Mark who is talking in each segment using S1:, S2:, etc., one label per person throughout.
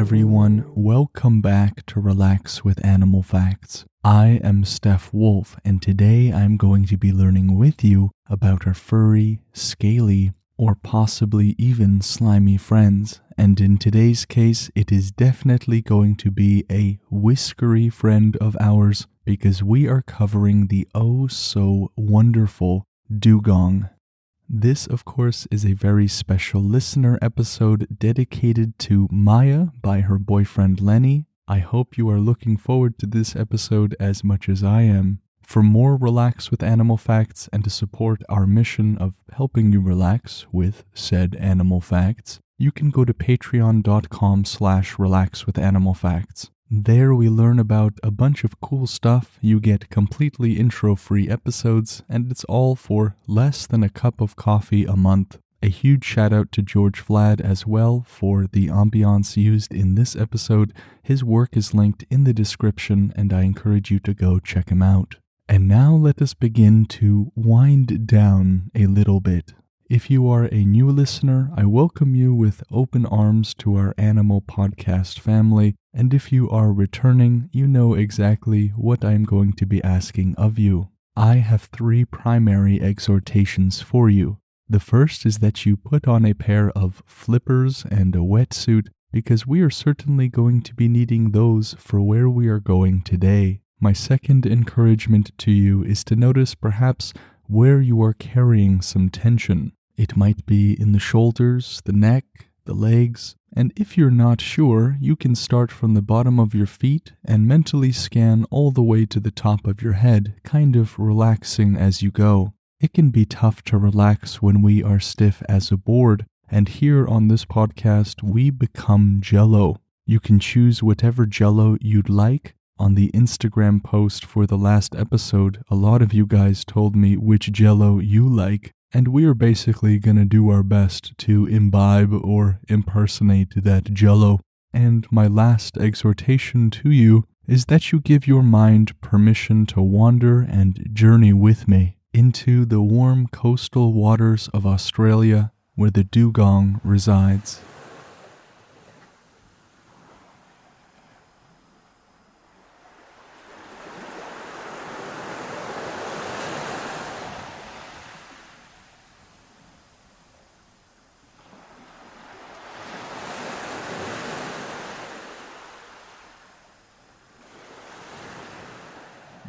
S1: everyone. Welcome back to Relax with Animal Facts. I am Stef Wolfe, and today I'm going to be learning with you about our furry, scaly, or possibly even slimy friends. And in today's case, it is definitely going to be a whiskery friend of ours because we are covering the oh so wonderful Dugong. This, of course, is a very special listener episode dedicated to Maya by her boyfriend Lenny. I hope you are looking forward to this episode as much as I am. For more Relax with Animal Facts and to support our mission of helping you relax with said animal facts, you can go to patreon.com/relaxwithanimalfacts. There we learn about a bunch of cool stuff, you get completely intro-free episodes, and it's all for less than a cup of coffee a month. A huge shout out to George Vlad as well for the ambiance used in this episode. His work is linked in the description, and I encourage you to go check him out. And now let us begin to wind down a little bit. If you are a new listener, I welcome you with open arms to our animal podcast family, and if you are returning, you know exactly what I am going to be asking of you. I have 3 primary exhortations for you. The first is that you put on a pair of flippers and a wetsuit, because we are certainly going to be needing those for where we are going today. My second encouragement to you is to notice perhaps where you are carrying some tension. It might be in the shoulders, the neck, the legs, and if you're not sure, you can start from the bottom of your feet and mentally scan all the way to the top of your head, kind of relaxing as you go. It can be tough to relax when we are stiff as a board, and here on this podcast, we become Jell-O. You can choose whatever Jell-O you'd like. On the Instagram post for the last episode, a lot of you guys told me which Jell-O you like, and we are basically gonna do our best to imbibe or impersonate that Jell-O. And my last exhortation to you is that you give your mind permission to wander and journey with me into the warm coastal waters of Australia where the Dugong resides.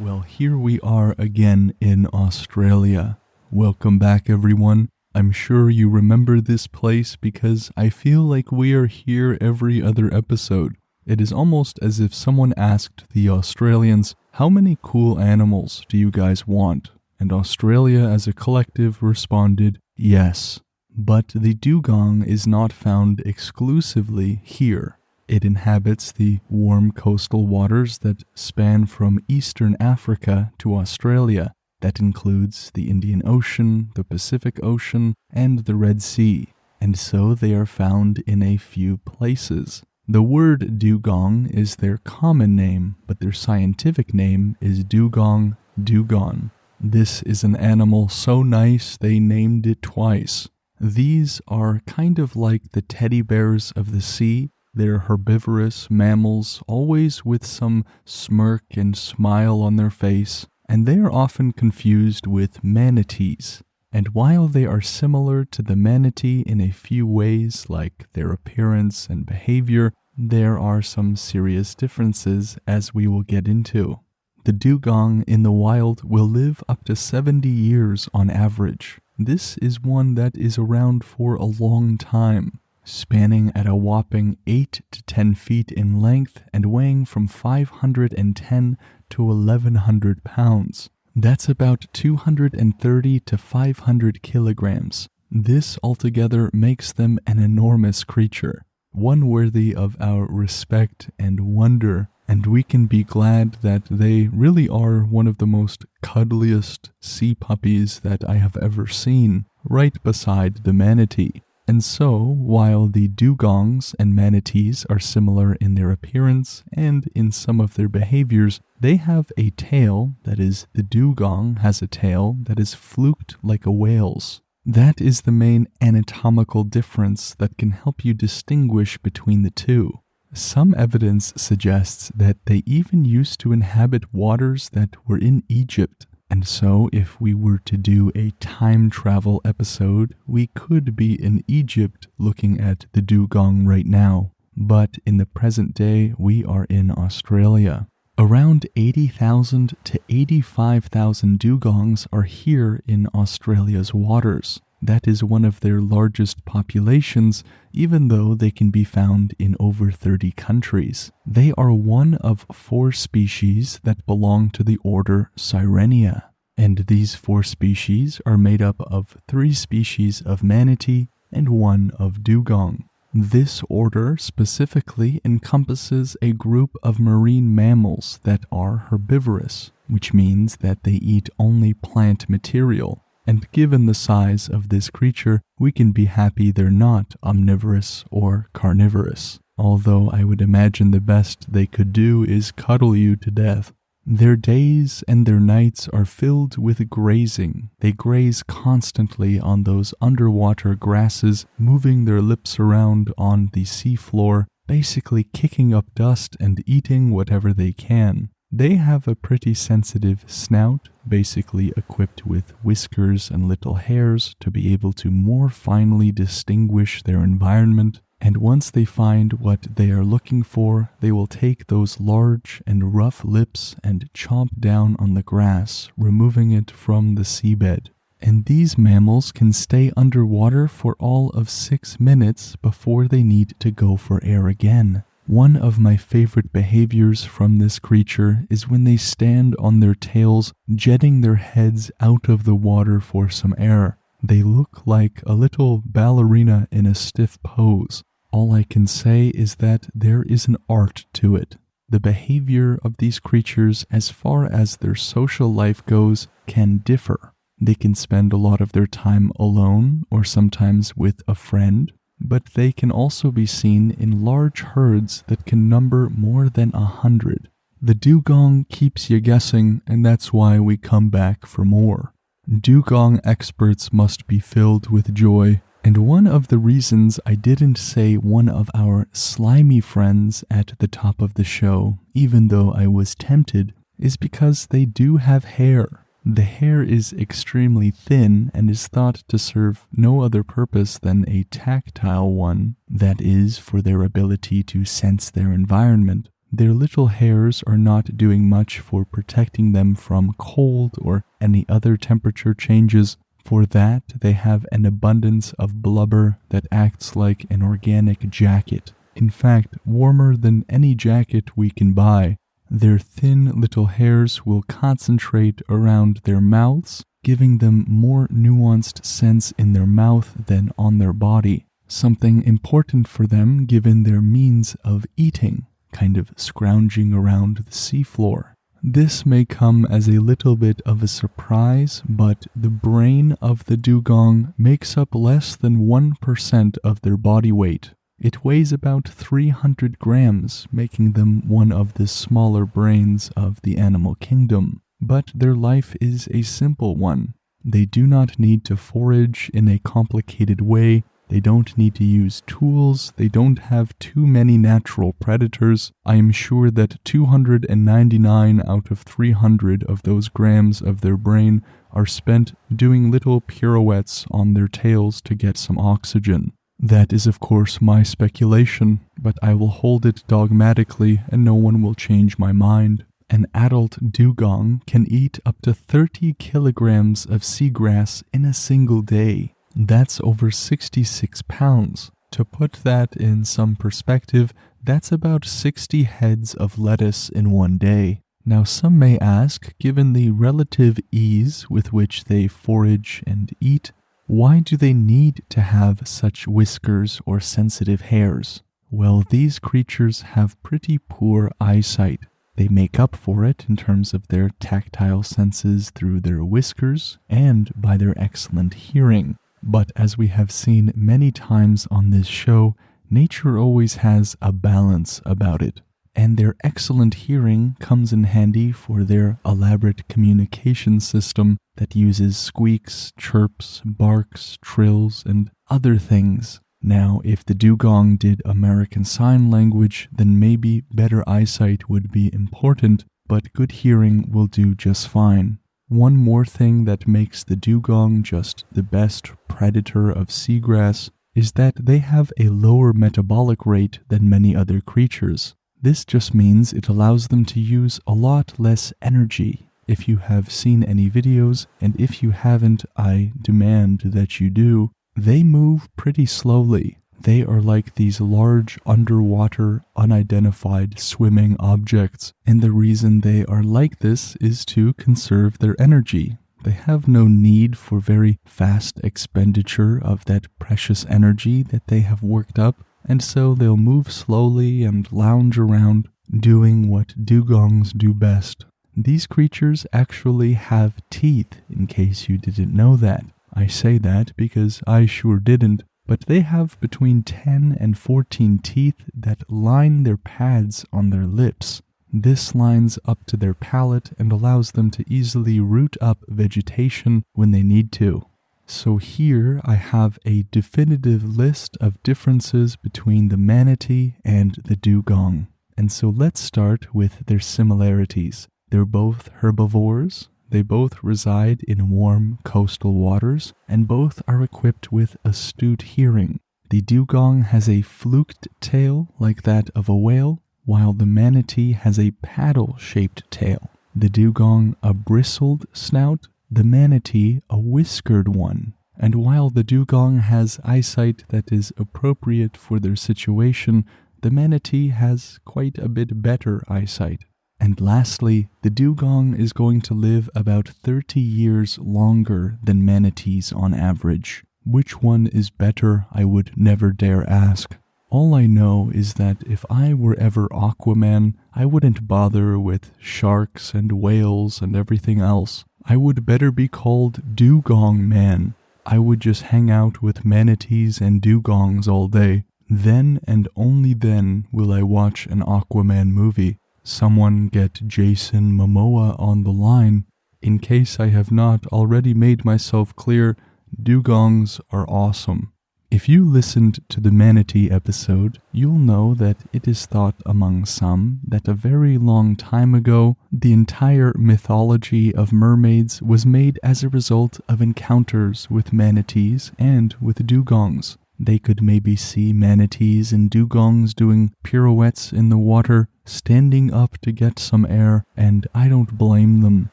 S1: Well, here we are again in Australia. Welcome back, everyone. I'm sure you remember this place because I feel like we are here every other episode. It is almost as if someone asked the Australians, how many cool animals do you guys want? And Australia as a collective responded, yes. But the dugong is not found exclusively here. It inhabits the warm coastal waters that span from eastern Africa to Australia. That includes the Indian Ocean, the Pacific Ocean, and the Red Sea. And so they are found in a few places. The word dugong is their common name, but their scientific name is Dugong dugong. This is an animal so nice they named it twice. These are kind of like the teddy bears of the sea. They're herbivorous mammals, always with some smirk and smile on their face, and they are often confused with manatees. And while they are similar to the manatee in a few ways, like their appearance and behavior, there are some serious differences, as we will get into. The dugong in the wild will live up to 70 years on average. This is one that is around for a long time, spanning at a whopping 8 to 10 feet in length and weighing from 510 to 1,100 pounds. That's about 230 to 500 kilograms. This altogether makes them an enormous creature, one worthy of our respect and wonder, and we can be glad that they really are one of the most cuddliest sea puppies that I have ever seen, right beside the manatee. And so, while the dugongs and manatees are similar in their appearance and in some of their behaviors, they have a tail, that is, the dugong has a tail that is fluked like a whale's. That is the main anatomical difference that can help you distinguish between the two. Some evidence suggests that they even used to inhabit waters that were in Egypt. And so, if we were to do a time travel episode, we could be in Egypt looking at the dugong right now. But in the present day, we are in Australia. Around 80,000 to 85,000 dugongs are here in Australia's waters. That is one of their largest populations, even though they can be found in over 30 countries. They are one of 4 species that belong to the order Sirenia, and these 4 species are made up of 3 species of manatee and 1 of dugong. This order specifically encompasses a group of marine mammals that are herbivorous, which means that they eat only plant material. And given the size of this creature, we can be happy they're not omnivorous or carnivorous, although I would imagine the best they could do is cuddle you to death. Their days and their nights are filled with grazing. They graze constantly on those underwater grasses, moving their lips around on the seafloor, basically kicking up dust and eating whatever they can. They have a pretty sensitive snout, basically equipped with whiskers and little hairs to be able to more finely distinguish their environment. And once they find what they are looking for, they will take those large and rough lips and chomp down on the grass, removing it from the seabed. And these mammals can stay underwater for all of 6 minutes before they need to go for air again. One of my favorite behaviors from this creature is when they stand on their tails, jetting their heads out of the water for some air. They look like a little ballerina in a stiff pose. All I can say is that there is an art to it. The behavior of these creatures, as far as their social life goes, can differ. They can spend a lot of their time alone or sometimes with a friend, but they can also be seen in large herds that can number more than 100. The dugong keeps you guessing, and that's why we come back for more. Dugong experts must be filled with joy, and one of the reasons I didn't say one of our slimy friends at the top of the show, even though I was tempted, is because they do have hair. The hair is extremely thin and is thought to serve no other purpose than a tactile one, that is, for their ability to sense their environment. Their little hairs are not doing much for protecting them from cold or any other temperature changes. For that, they have an abundance of blubber that acts like an organic jacket. In fact, warmer than any jacket we can buy. Their thin little hairs will concentrate around their mouths, giving them more nuanced sense in their mouth than on their body. Something important for them given their means of eating, kind of scrounging around the seafloor. This may come as a little bit of a surprise, but the brain of the dugong makes up less than 1% of their body weight. It weighs about 300 grams, making them one of the smaller brains of the animal kingdom. But their life is a simple one. They do not need to forage in a complicated way. They don't need to use tools. They don't have too many natural predators. I am sure that 299 out of 300 of those grams of their brain are spent doing little pirouettes on their tails to get some oxygen. That is, of course, my speculation, but I will hold it dogmatically and no one will change my mind. An adult dugong can eat up to 30 kilograms of seagrass in a single day. That's over 66 pounds. To put that in some perspective, that's about 60 heads of lettuce in one day. Now some may ask, given the relative ease with which they forage and eat, why do they need to have such whiskers or sensitive hairs? Well, these creatures have pretty poor eyesight. They make up for it in terms of their tactile senses through their whiskers and by their excellent hearing. But as we have seen many times on this show, nature always has a balance about it. And their excellent hearing comes in handy for their elaborate communication system that uses squeaks, chirps, barks, trills, and other things. Now, if the Dugong did American Sign Language, then maybe better eyesight would be important, but good hearing will do just fine. One more thing that makes the dugong just the best predator of seagrass is that they have a lower metabolic rate than many other creatures. This just means it allows them to use a lot less energy. If you have seen any videos, and if you haven't, I demand that you do, they move pretty slowly. They are like these large underwater, unidentified swimming objects, and the reason they are like this is to conserve their energy. They have no need for very fast expenditure of that precious energy that they have worked up, and so they'll move slowly and lounge around, doing what dugongs do best. These creatures actually have teeth, in case you didn't know that. I say that because I sure didn't. But they have between 10 and 14 teeth that line their pads on their lips. This lines up to their palate and allows them to easily root up vegetation when they need to. So here I have a definitive list of differences between the manatee and the dugong. And so let's start with their similarities. They're both herbivores. They both reside in warm coastal waters, and both are equipped with astute hearing. The dugong has a fluked tail like that of a whale, while the manatee has a paddle-shaped tail. The dugong a bristled snout, the manatee a whiskered one. And while the dugong has eyesight that is appropriate for their situation, the manatee has quite a bit better eyesight. And lastly, the dugong is going to live about 30 years longer than manatees on average. Which one is better, I would never dare ask. All I know is that if I were ever Aquaman, I wouldn't bother with sharks and whales and everything else. I would better be called Dugong Man. I would just hang out with manatees and dugongs all day. Then and only then will I watch an Aquaman movie. Someone get Jason Momoa on the line. In case I have not already made myself clear, dugongs are awesome. If you listened to the manatee episode, you'll know that it is thought among some that a very long time ago, the entire mythology of mermaids was made as a result of encounters with manatees and with dugongs. They could maybe see manatees and dugongs doing pirouettes in the water, standing up to get some air, and I don't blame them.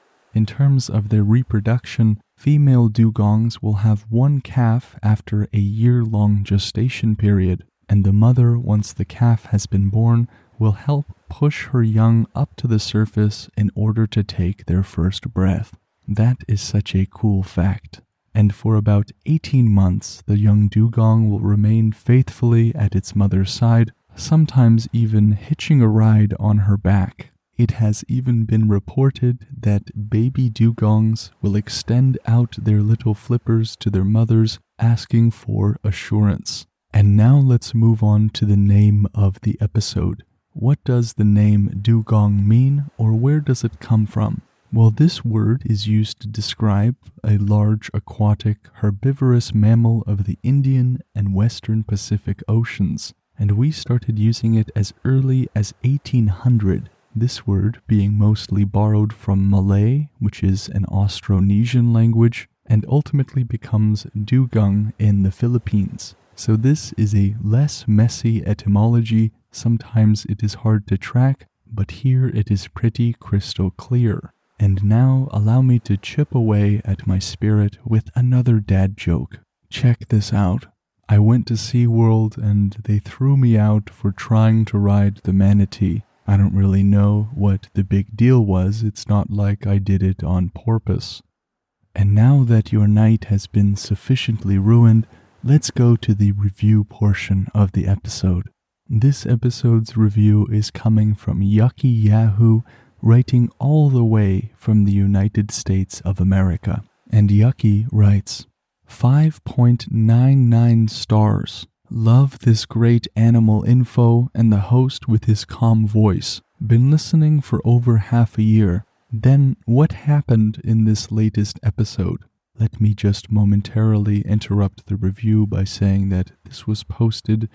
S1: In terms of their reproduction, female dugongs will have one calf after a year-long gestation period, and the mother, once the calf has been born, will help push her young up to the surface in order to take their first breath. That is such a cool fact. And for about 18 months, the young dugong will remain faithfully at its mother's side, sometimes even hitching a ride on her back. It has even been reported that baby dugongs will extend out their little flippers to their mothers, asking for assurance. And now let's move on to the name of the episode. What does the name dugong mean, or where does it come from? Well, this word is used to describe a large aquatic herbivorous mammal of the Indian and Western Pacific Oceans, and we started using it as early as 1800, this word being mostly borrowed from Malay, which is an Austronesian language, and ultimately becomes dugong in the Philippines. So this is a less messy etymology. Sometimes it is hard to track, but here it is pretty crystal clear. And now allow me to chip away at my spirit with another dad joke. Check this out. I went to SeaWorld and they threw me out for trying to ride the manatee. I don't really know what the big deal was. It's not like I did it on purpose. And now that your night has been sufficiently ruined, let's go to the review portion of the episode. This episode's review is coming from Yucky Yahoo, writing all the way from the United States of America. And Yucky writes, 5.99 stars. Love this great animal info and the host with his calm voice. Been listening for over half a year. Then what happened in this latest episode? Let me just momentarily interrupt the review by saying that this was posted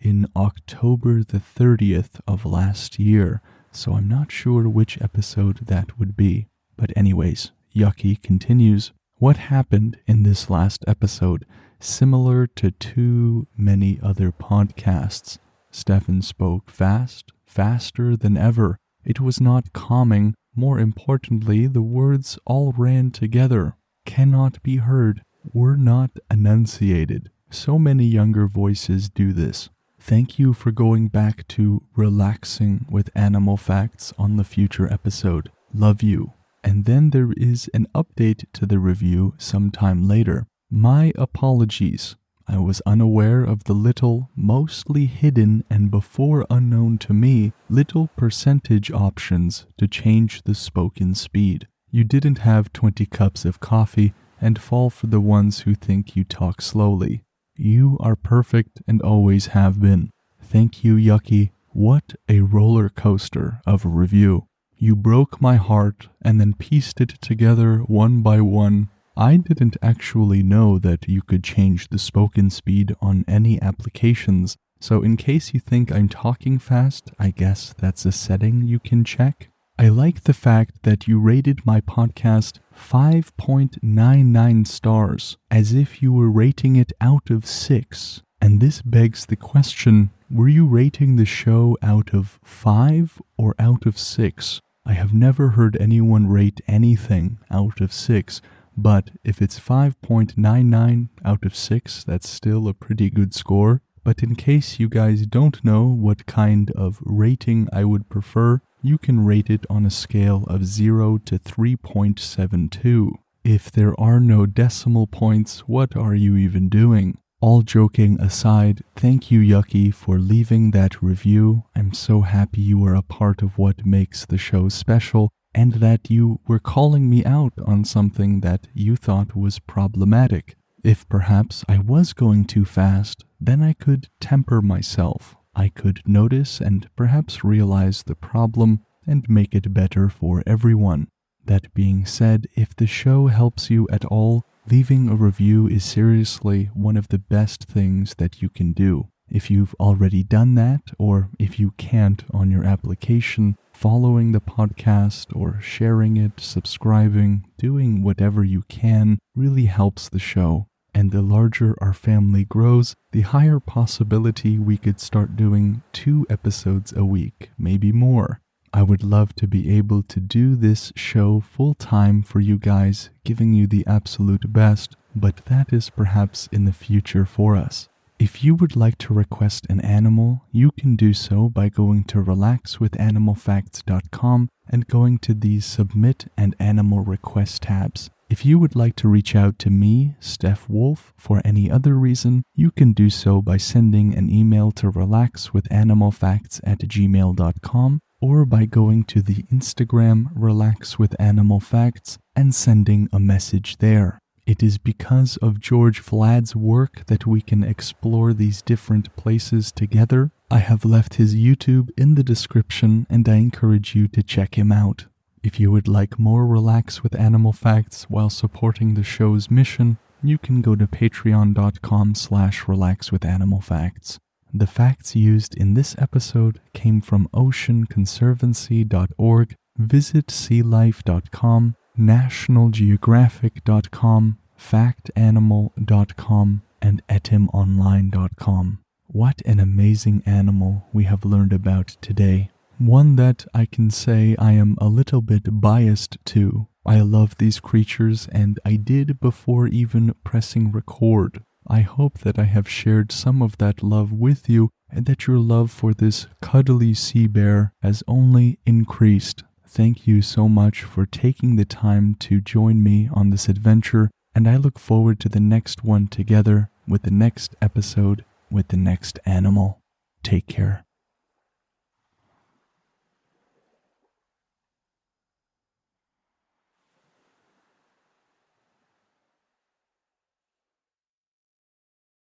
S1: in October the 30th of last year, so I'm not sure which episode that would be. But anyways, Yucky continues, what happened in this last episode, similar to too many other podcasts? Stefan spoke fast, faster than ever. It was not calming. More importantly, the words all ran together. Cannot be heard, were not enunciated. So many younger voices do this. Thank you for going back to relaxing with animal facts on the future episode. Love you. And then there is an update to the review sometime later. My apologies. I was unaware of the little, mostly hidden and before unknown to me, little percentage options to change the spoken speed. You didn't have 20 cups of coffee and fall for the ones who think you talk slowly. You are perfect and always have been. Thank you, Yucky. What a roller coaster of a review. You broke my heart and then pieced it together one by one. I didn't actually know that you could change the spoken speed on any applications, so in case you think I'm talking fast, I guess that's a setting you can check. I like the fact that you rated my podcast 5.99 stars, as if you were rating it out of 6. And this begs the question, were you rating the show out of 5 or out of 6? I have never heard anyone rate anything out of 6, but if it's 5.99 out of 6, that's still a pretty good score. But in case you guys don't know what kind of rating I would prefer, you can rate it on a scale of 0 to 3.72. If there are no decimal points, what are you even doing? All joking aside, thank you, Yucky, for leaving that review. I'm so happy you are a part of what makes the show special, and that you were calling me out on something that you thought was problematic. If perhaps I was going too fast, then I could temper myself. I could notice and perhaps realize the problem and make it better for everyone. That being said, if the show helps you at all, leaving a review is seriously one of the best things that you can do. If you've already done that, or if you can't on your application, following the podcast or sharing it, subscribing, doing whatever you can really helps the show. And the larger our family grows, the higher possibility we could start doing 2 episodes a week, maybe more. I would love to be able to do this show full time for you guys, giving you the absolute best, but that is perhaps in the future for us. If you would like to request an animal, you can do so by going to relaxwithanimalfacts.com and going to the Submit and Animal Request tabs. If you would like to reach out to me, Stef Wolfe, for any other reason, you can do so by sending an email to relaxwithanimalfacts@gmail.com or by going to the Instagram relaxwithanimalfacts and sending a message there. It is because of George Vlad's work that we can explore these different places together. I have left his YouTube in the description and I encourage you to check him out. If you would like more Relax with Animal Facts while supporting the show's mission, you can go to patreon.com/relaxwithanimalfacts. The facts used in this episode came from oceanconservancy.org, visitsealife.com, nationalgeographic.com, factanimal.com, and etimonline.com. What an amazing animal we have learned about today. One that I can say I am a little bit biased to. I love these creatures, and I did before even pressing record. I hope that I have shared some of that love with you, and that your love for this cuddly sea bear has only increased. Thank you so much for taking the time to join me on this adventure, and I look forward to the next one together with the next episode with the next animal. Take care.